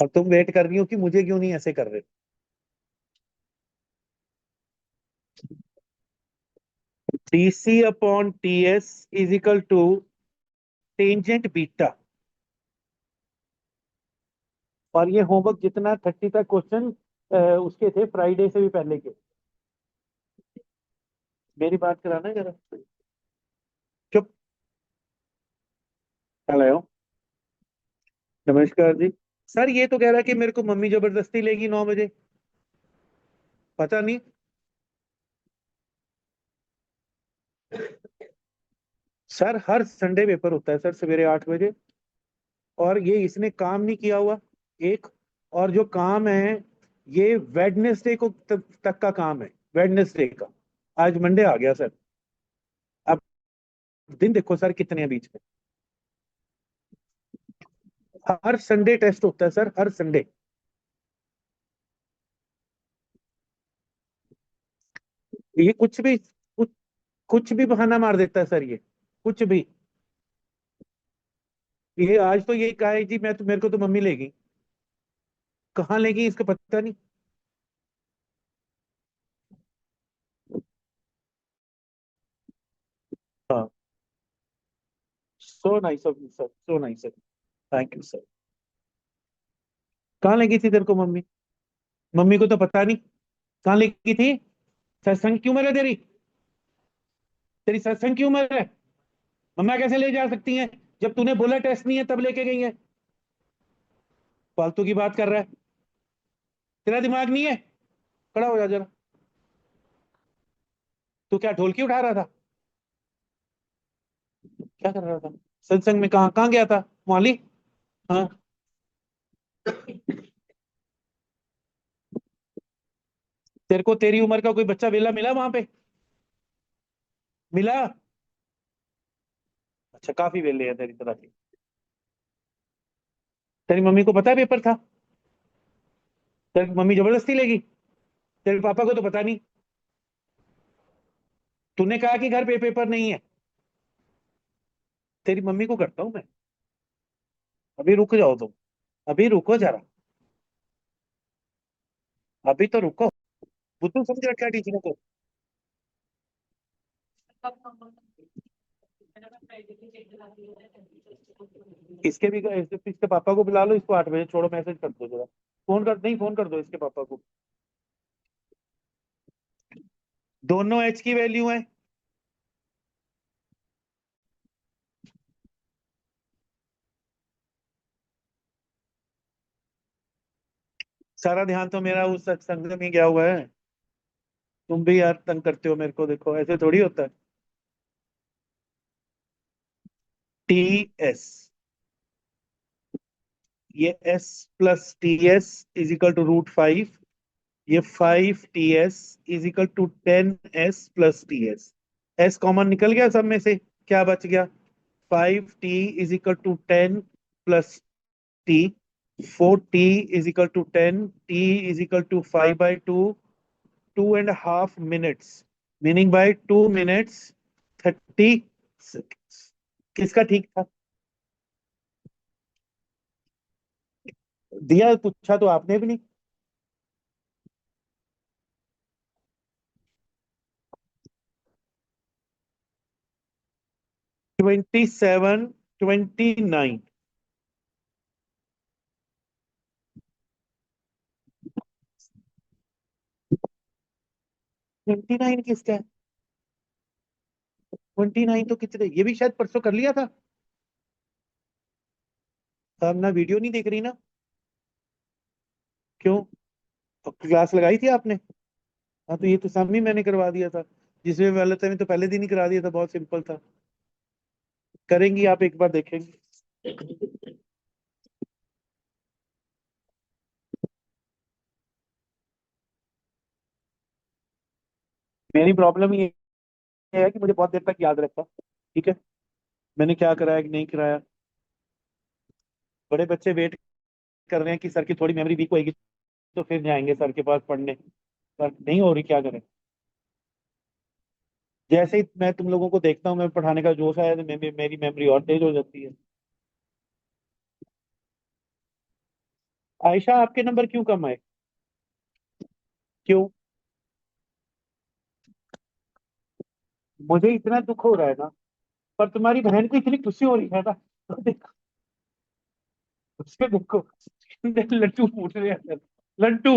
और तुम वेट कर रही हो कि मुझे क्यों नहीं ऐसे कर रहे। DC upon TS is equal to tangent beta. और ये होमवर्क जितना 30 तक क्वेश्चन उसके थे फ्राइडे से भी पहले के। मेरी बात कराना जरा। चुप। हेलो। नमस्कार जी। सर ये तो कह रहा है कि मेरे को मम्मी जबरदस्ती लेगी 9 बजे। पता नहीं। सर हर संडे पेपर होता है सर सवेरे 8 बजे। और ये इसने काम नहीं किया हुआ। एक। और जो काम है ये वेडनेसडे को तक का काम है। वेडनेसडे का। आज मंडे आ गया सर। अब दिन देखो सर कितने हैं बीच में। हर संडे टेस्ट होता है सर हर संडे। ये कुछ भी बहाना मार देता है सर ये। कुछ भी। ये आज तो ये कहा है जी मैं तो मेरे को तो मम्मी लेगी। कहाँ लेगी इसका पता नहीं। हाँ। So nice of you sir so nice. Thank you sir. कहाँ लेगी थी तेरे को मम्मी। मम्मी को तो पता नहीं। कहाँ लेगी थी। सत्संग की उम्र है तेरी। तेरी सत्संग की उम्र है। मम्मा कैसे ले जा सकती हैं। जब तूने बोला टेस्ट नहीं है तब लेके गई है। फालतू की बात कर रहा है। तेरा दिमाग नहीं है। खड़ा हो जा जरा। तू क्या ढोलकी उठा रहा था। क्या कर रहा था। सत्संग में कहाँ कहाँ गया था मौली। हाँ। तेरे को तेरी उम्र का कोई बच्चा वेला मिला वहां पे। मिला। अच्छा काफी वेले है तेरी तरह की। तेरी मम्मी को पता है पेपर था। तेरी मम्मी जबरदस्ती लेगी। तेरे पापा को तो पता नहीं। तूने कहा कि घर पे पेपर नहीं है। तेरी मम्मी को करता हूं मैं। अभी रुक जाओ तुम। अभी रुको जरा। अभी तो रुको। बुद्धू समझ रखा है टीचरों को। इसके भी इसके पापा को बुला लो इसको 8 बजे छोड़ो मैसेज कर दो जरा। फोन कर नहीं फोन कर दो इसके पापा को। दोनों एच की वैल्यू है। सारा ध्यान तो मेरा उस सत्संग में गया हुआ है। तुम भी यार तंग करते हो मेरे को देखो ऐसे थोड़ी होता है। T S. ये S plus T S is equal to root 5। ये 5 ts is equal to 10s plus ts। S common निकल गया सब में से। क्या बच गया। 5t is equal to 10 plus T. 4t is equal to 10 t is equal to 5/2। 2.5 minutes meaning by 2 minutes 30 seconds। किसका ठीक था। दिया पूछा तो आपने भी नहीं। 27, 29। 29 किसका है। 29 तो कितने ये भी शायद परसों कर लिया था। अब ना वीडियो नहीं देख रही ना। क्यों। क्लास लगाई थी आपने। हाँ तो ये तो सामने ही मैंने करवा दिया था। जिसमें वाले था तो पहले दिन ही करा दिया था बहुत सिंपल था। करेंगी आप एक बार देखेंगे। मेरी प्रॉब्लम ये है कि मुझे बहुत देर तक याद रहता। ठीक है। मैंने क्या कराया कि नहीं कराया। बड़े बच्चे वेट कर रहे हैं कि सर की थोड़ी मेमोरी वीक होगी तो फिर जाएंगे सर के पास पढ़ने। पर नहीं हो रही क्या करें। जैसे ही मैं तुम लोगों को देखता हूँ मैं पढ़ाने का जोश आया तो मेरी मेमोरी और तेज हो जाती है। आयशा, आपके नंबर क्यों कम आए? क्यों? मुझे इतना दुख हो रहा है ना, पर तुम्हारी बहन को इतनी खुशी हो रही है ना, तो देखो, उसके देखो, लड्डू फूट रहे हैं। लड्डू,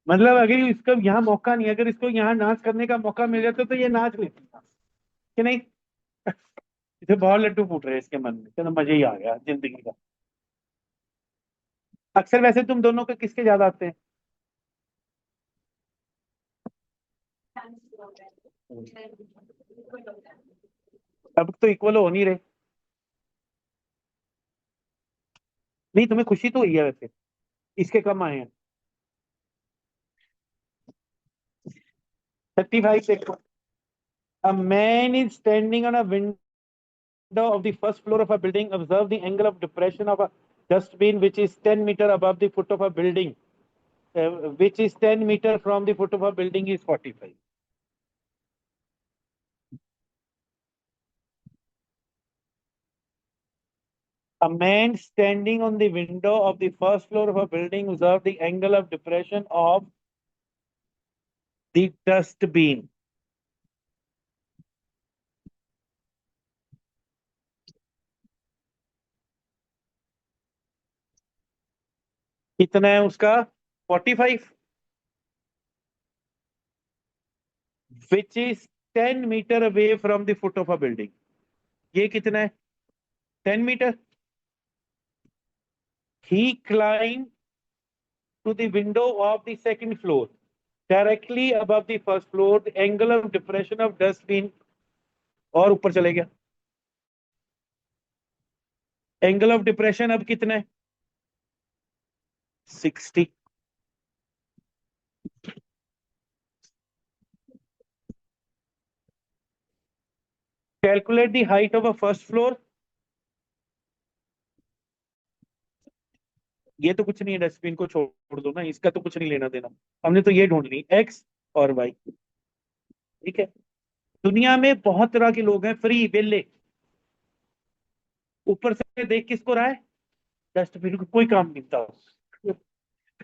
मतलब अगर इसको यहाँ मौका नहीं, अगर इसको यहाँ नाच करने का मौका मिल जाता तो ये नाच लेती था कि नहीं? इसे बहुत लड्डू फूट रहे हैं इसके मन में, चलो मजा ही आ गया जिंदगी का। अक्सर वैसे तुम दोनों के किसके ज्यादा आते हैं? अब तो इक्वल हो नहीं रहे। नहीं, तुम्हें खुशी तो हुई है वैसे, इसके कम आए हैं। 35 देखो। A man is standing on a window of the first floor of a building. Observe the angle of depression of a dustbin, which is 10 meters above the foot of a building, which is 10 meters from the foot of a building is 45. A man standing on the window of the first floor of a building observe the angle of depression of the dustbin. कितना है उसका? 45, which is 10 meters away from the foot of a building. ये कितना है? 10 metre. He climbed to the window of the second floor, directly above the first floor. The angle of depression of dustbin, और ऊपर चले गया। Angle of depression अब कितना है? 60। Calculate the height of a first floor. ये तो कुछ नहीं है, डस्टबिन को छोड़ दो ना, इसका तो कुछ नहीं लेना देना। हमने तो ये ढूंढनी, एक्स और वाई। ठीक है। दुनिया में बहुत तरह के लोग हैं, फ्री वेले। ऊपर से देख किसको रहा है? डस्टबिन को, कोई काम नहीं था।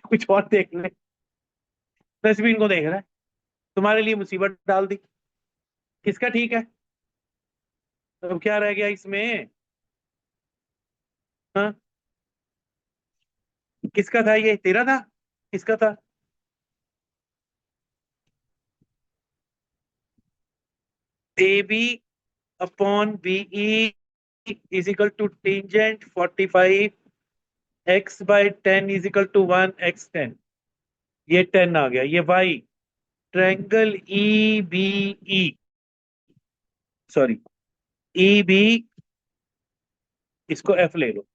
कुछ और देख ले। डस्टबिन को देख रहा है। तुम्हारे लिए मुसीबत डाल दी। किसका ठीक है? तो अब क्या रह गया इसमें? हाँ? किसका था ये, तेरा था? किसका था? A B upon B E is equal to tangent 45 x by 10 is equal to 1 x 10। ये 10 आ गया, ये वाई। Triangle E B E, sorry, E B, इसको एफ ले लो।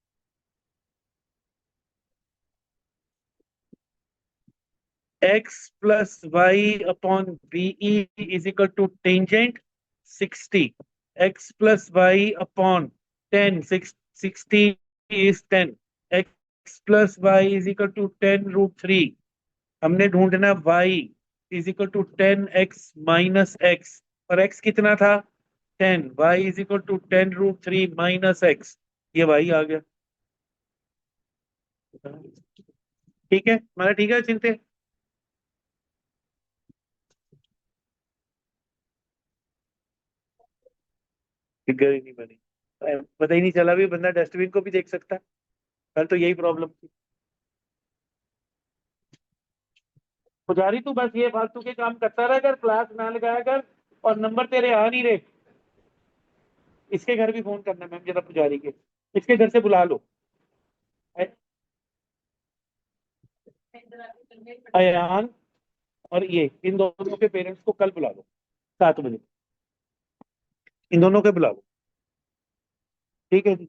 X plus y upon B E is equal to tangent 60। X plus y upon 10, 60 is 10। X plus y is equal to 10√3। हमने ढूंढना y is equal to 10x - x। और x कितना था? 10। Y is equal to 10√3 - x। ये Y आ गया। ठीक है, हमारा ठीक है चिंते। फिगर ही नहीं बनी। पता ही नहीं चला भी बंदा डस्टबिन को भी देख सकता है। कल तो यही प्रॉब्लम थी। पुजारी, तू बस ये फालतू के काम करता रहा कर, क्लास ना लगाया कर, और नंबर तेरे आ नहीं रहे। इसके घर भी फोन करना मैम जरा, पुजारी के, इसके घर से बुला लो। अयान और ये, इन दोनों के पेरेंट्स को कल बुला लो 7 बजे। इन दोनों के बुला लो। ठीक है जी।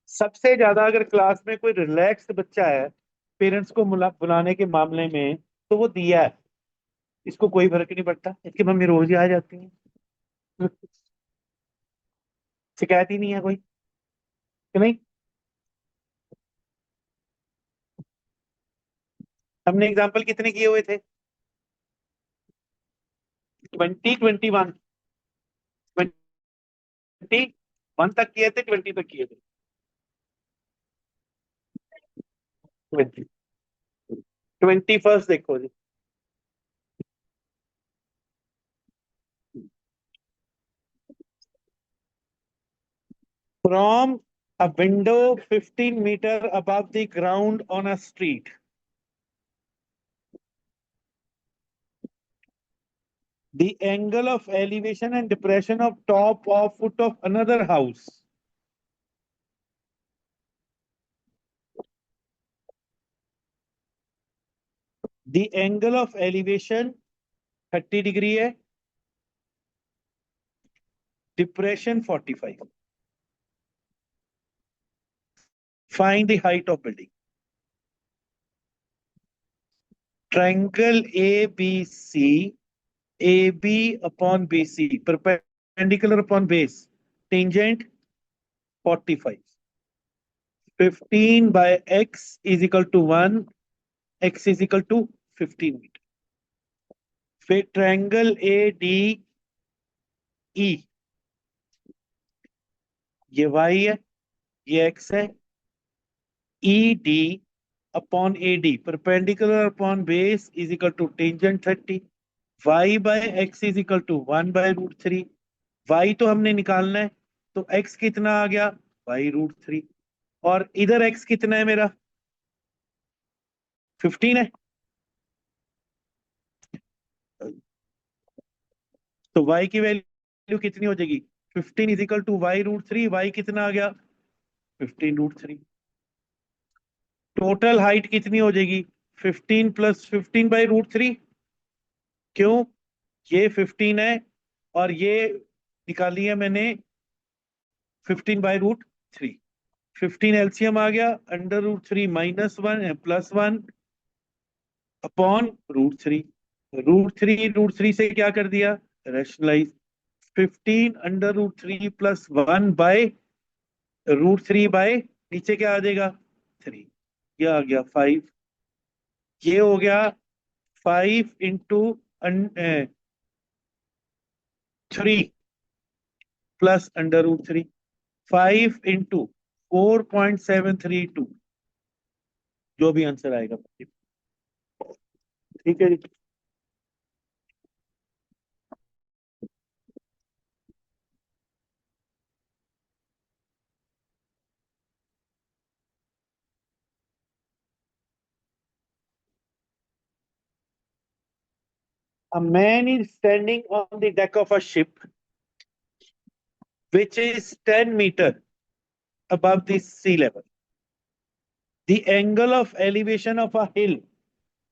सबसे ज्यादा अगर क्लास में कोई रिलैक्स्ड बच्चा है पेरेंट्स को बुलाने के मामले में, तो वो दिया है। इसको कोई फर्क नहीं पड़ता, इसकी मम्मी रोज ही आ जाती है। शिकायत ही नहीं है कोई, कि नहीं? हमने एग्जाम्पल कितने किए हुए थे? 20, 21, 20। 1 तक किए थे, 20 तक किए थे। 20, 21st देखो जी। From a window 15 meters above the ground on a street, the angle of elevation and depression of top of foot of another house. The angle of elevation 30 degree है, depression 45. Find the height of building. Triangle ABC, AB upon BC, perpendicular upon base, tangent 45. 15 by x is equal to 1, x is equal to 15 meter. फिर triangle A D E, ये y है, ये x है, E D upon A D perpendicular upon base is equal to tangent 30, y by X is equal to 1/√3। y तो हमने निकालना है, तो x कितना आ गया, y√3। और इधर x कितना है मेरा, 15 है, तो y की वैल्यू कितनी हो जाएगी, 15 is equal to y√3। y कितना आ गया, 15√3। टोटल हाइट कितनी हो जाएगी, 15 + 15/√3। क्यों, ये 15 है और ये निकाली है मैंने 15/√3। 15 एलसीएम आ गया, √3 -1 +1 अपॉन √3। √3 से क्या कर दिया, रैशनलाइज। 15 √3 +1 बाय √3 नीचे क्या आ जाएगा, 3। ये आ गया 5। ये हो गया 5 इंटू 3 प्लस √3, 5 इंटू 4.732, जो भी आंसर आएगा। ठीक है जी। A man is standing on the deck of a ship which is 10 meter above the sea level. The angle of elevation of a hill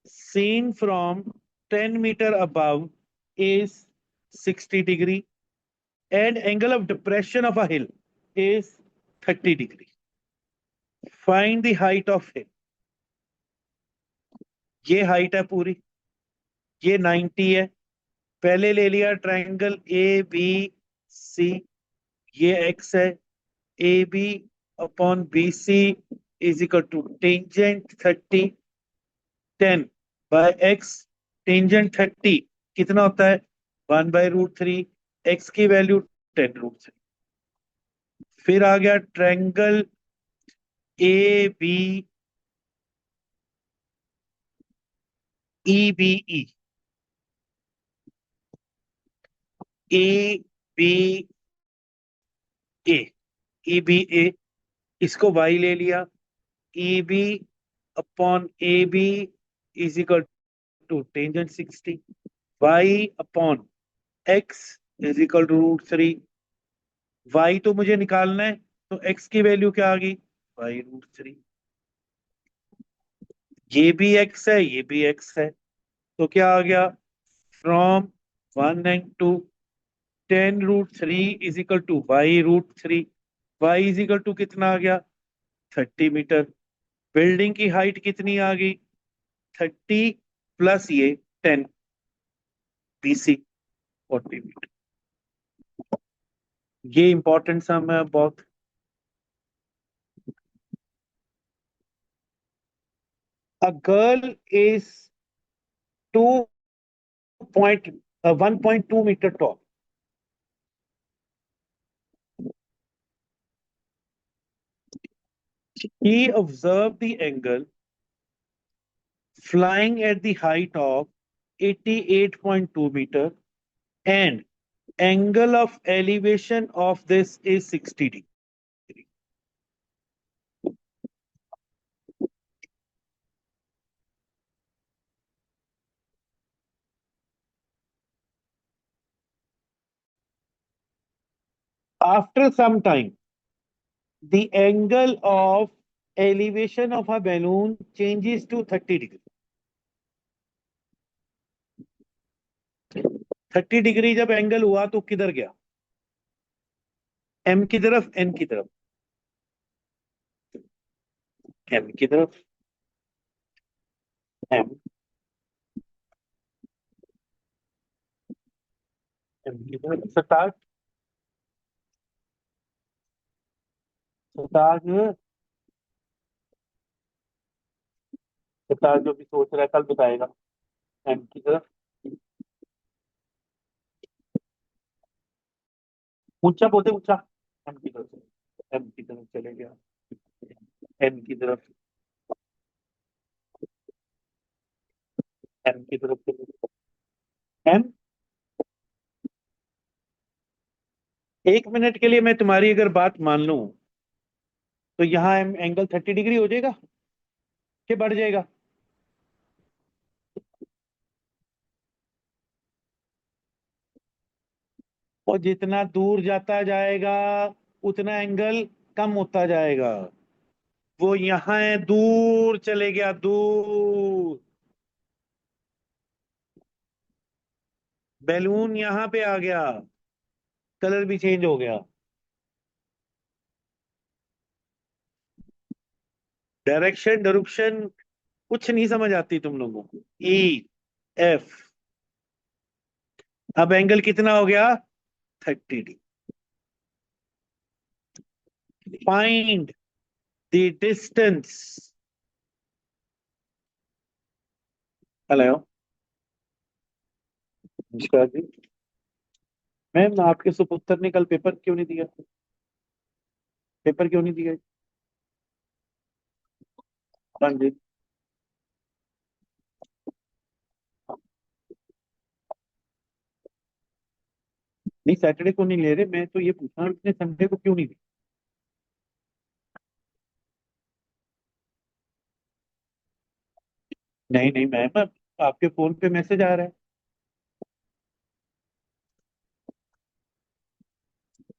seen from 10 meter above is 60 degree and angle of depression of a hill is 30 degree. Find the height of hill. ये height है पूरी, ये 90 है। पहले ले लिया triangle A B C, ये x है, A B upon B C is equal to tangent 30, 10 by X. Tangent 30 कितना होता है, 1/√3, x की वैल्यू 10√3। फिर आ गया triangle A B E B E, A B A, E B A, इसको y ले लिया, E B upon A B is equal to tangent 60, y upon x is equal to √3। y तो मुझे निकालना है, तो x की वैल्यू क्या आ गई, y√3। ये भी x है, ये भी x है, तो क्या आ गया, from 1 and 2, 10√3 is equal to y√3। y is equal to कितना आ गया, 30 मीटर। बिल्डिंग की हाइट कितनी आ गई, 30 प्लस ये 10, BC 40 मीटर। ये इंपॉर्टेंट सम है बहुत। A girl is 1.2 meter tall. He observed the angle flying at the height of 88.2 meter and angle of elevation of this is 60 degree. After some time, the angle of elevation of a balloon changes to 30 degree. 30 degree जब angle हुआ तो किधर गया? M की तरफ, N की तरफ, M की तरफ, एम, एम की तरफ। सताज, सताज, सताज जो भी सोच रहा है कल बताएगा। एम की तरफ, ऊंचा बोलते ऊंचा, एम की तरफ, एम की तरफ चले गया, एम की तरफ, एम की तरफ चले गया, एम। एक मिनट के लिए मैं तुम्हारी अगर बात मान लूं तो यहाँ एम एंगल 30 डिग्री हो जाएगा कि बढ़ जाएगा? और जितना दूर जाता जाएगा उतना एंगल कम होता जाएगा। वो यहाँ है, दूर चले गया, दूर। बैलून यहाँ पे आ गया, कलर भी चेंज हो गया। डायरेक्शन डायरेक्शन कुछ नहीं समझ आती तुम लोगों को। ई, एफ, अब एंगल कितना हो गया? 30 degree. Find the distance. Hello, नमस्कार जी। मैम आपके सुपुत्र ने कल पेपर क्यों नहीं दिया? पेपर क्यों नहीं दिया? हाँ जी। नहीं, सैटरडे को नहीं ले रहे, मैं तो ये पूछा इसने संडे को क्यों नहीं दी? नहीं नहीं मैम, आपके फोन पे मैसेज आ रहा है।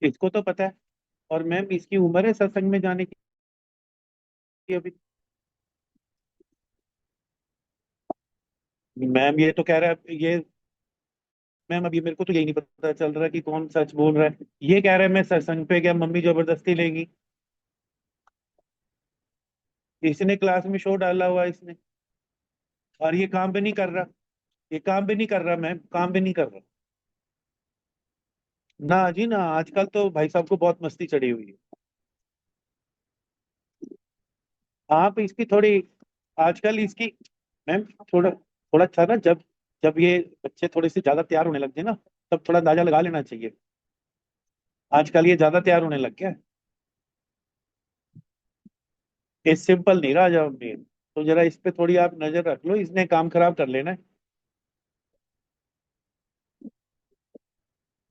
इसको तो पता है। और मैम इसकी उम्र है सत्संग में जाने की अभी। मैम ये तो कह रहा है ये। मैम अभी मेरे को तो यही नहीं पता चल रहा कि कौन सच बोल रहा है। ये कह रहा है मैं सत्संग पे गया, मम्मी जबरदस्ती लेगी। इसने क्लास में शो डाला हुआ है इसने। और ये काम भी नहीं कर रहा। ये काम भी नहीं कर रहा मैम, काम भी नहीं कर रहा। ना जी ना, आजकल तो भाई साहब को बहुत मस्ती चढ़ी हुई है। आप इसकी थोड़ी, आजकल इसकी, मैम थोड़ा थोड़ा अच्छा ना, जब जब ये बच्चे थोड़े से ज्यादा तैयार होने लग गए ना, तब थोड़ा अंदाजा लगा लेना चाहिए। आजकल ये ज्यादा तैयार होने लग गया है। ये सिंपल नहीं रहा जब भी। तो जरा इस पे थोड़ी आप नजर रख लो, इसने काम खराब कर लेना है।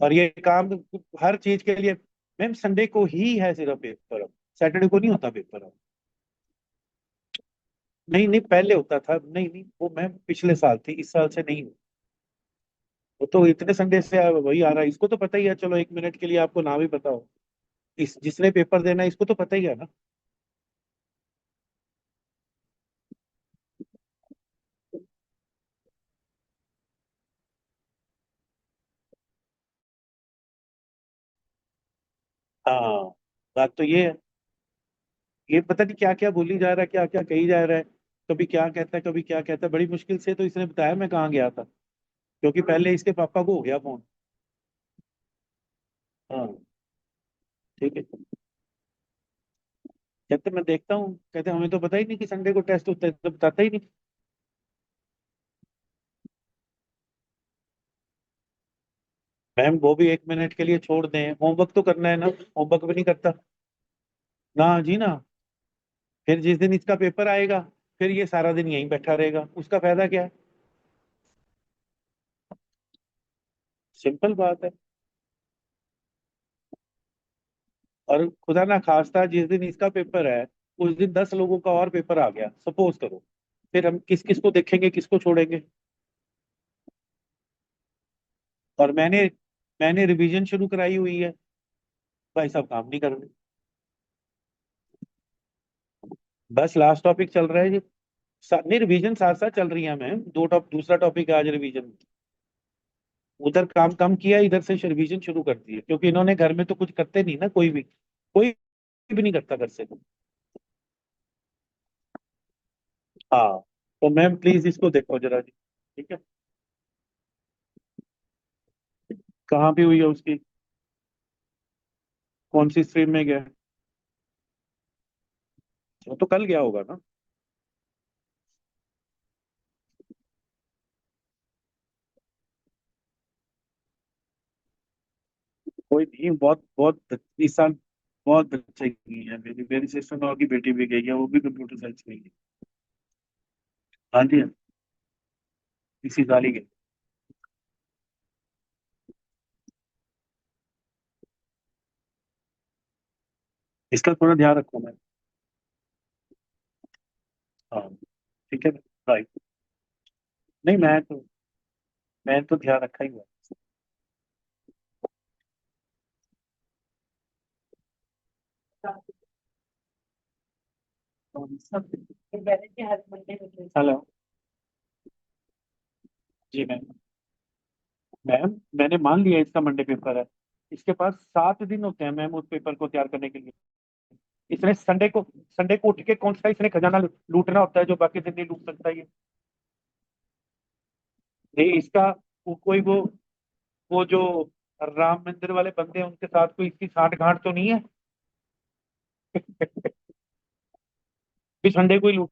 और ये काम हर चीज के लिए। मैम संडे को ही है सिर्फ पेपर, सैटरडे को नहीं होता पेपर। नहीं नहीं, पहले होता था। नहीं नहीं, वो मैम पिछले साल थी, इस साल से नहीं हुआ। वो तो इतने संडे से वही आ रहा है, इसको तो पता ही है। चलो एक मिनट के लिए आपको ना भी पता हो, इस जिसने पेपर देना है इसको तो पता ही है ना। हाँ, बात तो ये है। ये पता नहीं क्या क्या बोली जा रहा है, क्या क्या कही जा रहा है। कभी क्या कहता है, कभी क्या कहता है। बड़ी मुश्किल से तो इसने बताया मैं कहाँ गया था, क्योंकि पहले इसके पापा को हो गया फोन। हाँ, ठीक है। कहते मैं देखता हूँ, कहते हमें तो पता ही नहीं कि संडे को टेस्ट होता है, तो बताता ही नहीं। मैम वो भी एक मिनट के लिए छोड़ दें, होमवर्क तो करना है ना। होमवर्क भी नहीं करता। ना जी ना। फिर जिस दिन इसका पेपर आएगा, फिर ये सारा दिन यहीं बैठा रहेगा, उसका फायदा क्या है? सिंपल बात है। और खुदा ना खास्ता जिस दिन इसका पेपर है, उस दिन 10 लोगों का और पेपर आ गया, सपोज करो, फिर हम किस किस को देखेंगे, किसको छोड़ेंगे? और मैंने रिवीजन शुरू कराई हुई है, भाई साहब काम नहीं कर रहे। बस लास्ट टॉपिक चल रहा है जी। नहीं, रिवीजन साथ साथ चल रही है मैम, दूसरा टॉपिक है आज रिवीजन। उधर काम कम किया, इधर से रिवीजन शुरू कर दी है, क्योंकि इन्होंने घर में तो कुछ करते नहीं ना, कोई भी नहीं करता घर से। हाँ, तो मैम प्लीज इसको देखो जरा जी। ठीक है। कहाँ भी हुई है उसकी? कौन सी स्ट्रीम में गया? वो तो कल गया होगा ना। कोई नहीं, बहुत बहुत इस साल बहुत बच्चे गई है। मेरी सिस्टर की बेटी भी गई है, वो भी कंप्यूटर साइंस में गई है। हाँ जी हाँ, इसी साल ही गई। इसका थोड़ा ध्यान रखो मैम। हाँ, ठीक है। राइट। नहीं, मैं तो ध्यान रखा ही हुआ। हेलो। जी मैम। मैम, मैंने मान लिया इसका मंडे पेपर है। इसके पास 7 दिन होते हैं मैम उस पेपर को तैयार करने के लिए। इसने संडे को उठ के कौन सा इसने खजाना लूटना होता है जो बाकी दिन नहीं लूट सकता ये? नहीं, इसका वो जो राम मंदिर वाले बंदे हैं, उनके साथ कोई इसकी साठ गांठ तो नहीं है? भी संडे को ही लूट